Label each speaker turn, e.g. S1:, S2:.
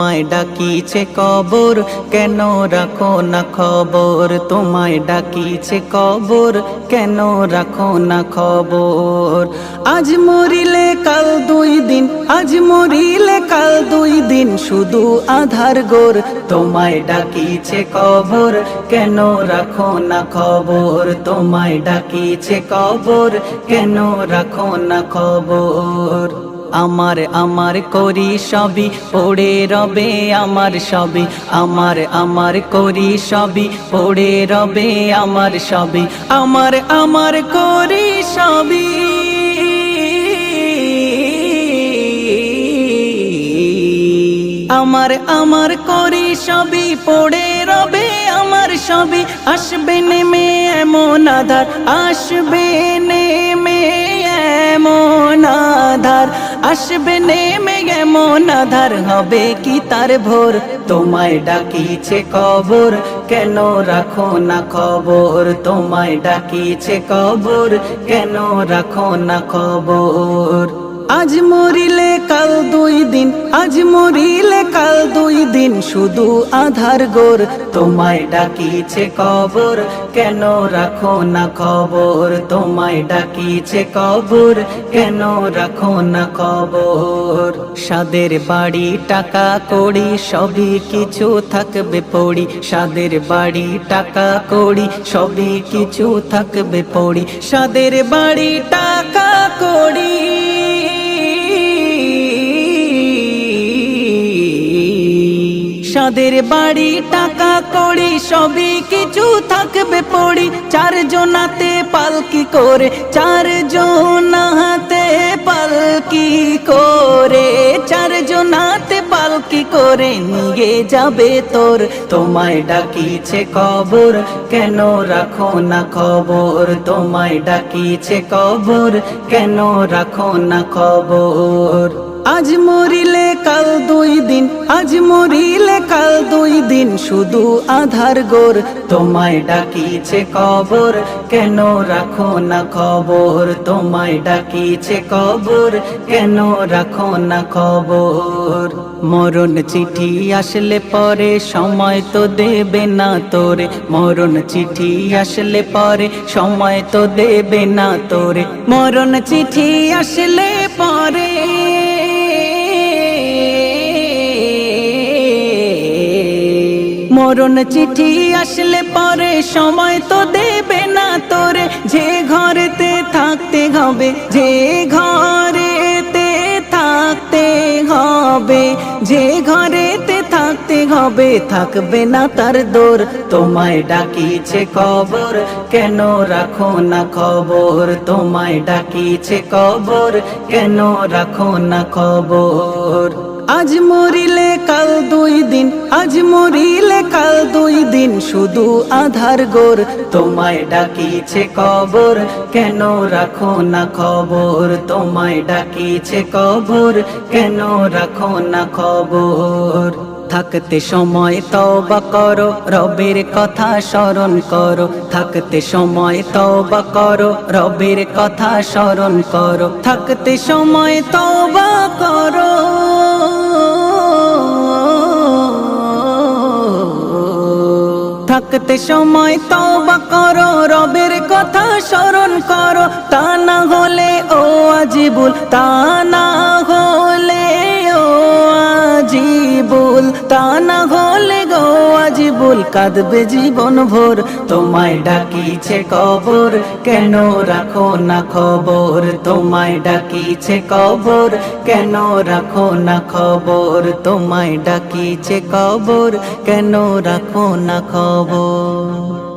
S1: তোমায় ডাকিছে কবর, কেন রাখো না খবর? তোমায় ডাকিছে কবর, কেন রাখো না খবর? আজ মরিলে কাল দুই দিন, আজ মরিলে কাল দুই দিন, শুধু আধার গোর। তোমায় ডাকিছে কবর, কেন রাখো না খবর? তোমায় ডাকিছে কবর, কেন রাখো না খবর? আমার করি সবই পড়ে রবে আমার সবই, আমার করি সবই পড়ে রবে আমার সবই, আমার করি সবই। আমার করি সবই পড়ে রবে আমার সবই। আসবে নেমে এমন আধার, আসবে নেমে এমন আধার, আসবে নেমে এমন আধার, হবে কি তার ভোর? তোমায় ডাকিছে কবর, কেন রাখো না খবর? তোমায় ডাকিছে কবর, কেন রাখো না খবর? আজ মরিলে কাল দুই দিন, আজ মরিলে কাল দুই দিন, শুধু আধার গোর। তোমায় ডাকিছে কবর, কেন রাখো না খবর? তোমায় ডাকিছে কবর, কেন রাখো না খবর? সাদের বাড়ি টাকা কড়ি সবই কিছু থাকবে পড়ি, সাদের বাড়ি টাকা কড়ি সবই কিছু থাকবে পড়ি, সাদের বাড়ি টাকা কড়ি। সাদের বাড়ি টাকা কড়ি সবই কিছু থাকবে পড়ি, চারজনাতে পালকি করে, চারজনাতে পালকি করে, চারজনাতে পালকি করে নিয়ে যাবে তোর। তোমায় ডাকিছে কবর, কেন রাখো না খবর? তোমায় ডাকিছে কবর, কেন রাখো না খবর? আজ মরিলে কাল দুই দিন, আজ মরিলে কাল দুই দিন, শুধু আধার গোর। তোমায় ডাকিছে কবর, কেন রাখো না খবর? তোমায় ডাকিছে কবর, কেন রাখো না খবর? মরণ চিঠি আসলে পরে সময় তো দেবে না তোরে, মরণ চিঠি আসলে পরে সময় তো দেবে না তোরে, মরণ চিঠি আসলে পরে মরণ চিঠি আসলে পরে সময় তো দেবে না তোরে। যে ঘরেতে থাকতে হবে, যে ঘরেতে থাকতে হবে, যে ঘরেতে থাকতে হবে, থাকবে না তার দোর। তোমায় ডাকিছে কবর, কেন রাখো না খবর? তোমায় ডাকিছে কবর, কেন রাখো না খবর? আজ মরিলে কাল দুই দিন, আজ মরিলে কাল দুই দিন, শুধু আধার গোর। তোমায় ডাকিছে কবর, কেন রাখো না খবর? তোমায় ডাকিছে কবর, কেন রাখো না খবর? থাকতে সময় তওবা করো, রবের কথা স্মরণ করো, থাকতে সময় তওবা করো, রবের কথা স্মরণ করো, থাকতে সময় তওবা করো। থাকতে সময় তওবা করো, রবের কথা স্মরণ করো, তা না হলে ও আজিবুল, তা না হলে ও আজিবুল, তা না হলে গো আজিবুল, কাঁদবে জীবন ভোর। তোমায় ডাকিছে কবর, কেন রাখো না খবর? তোমায় ডাকিছে কবর, কেন রাখো না খবর? তোমায় ডাকিছে কবর, কেন রাখো না খবর?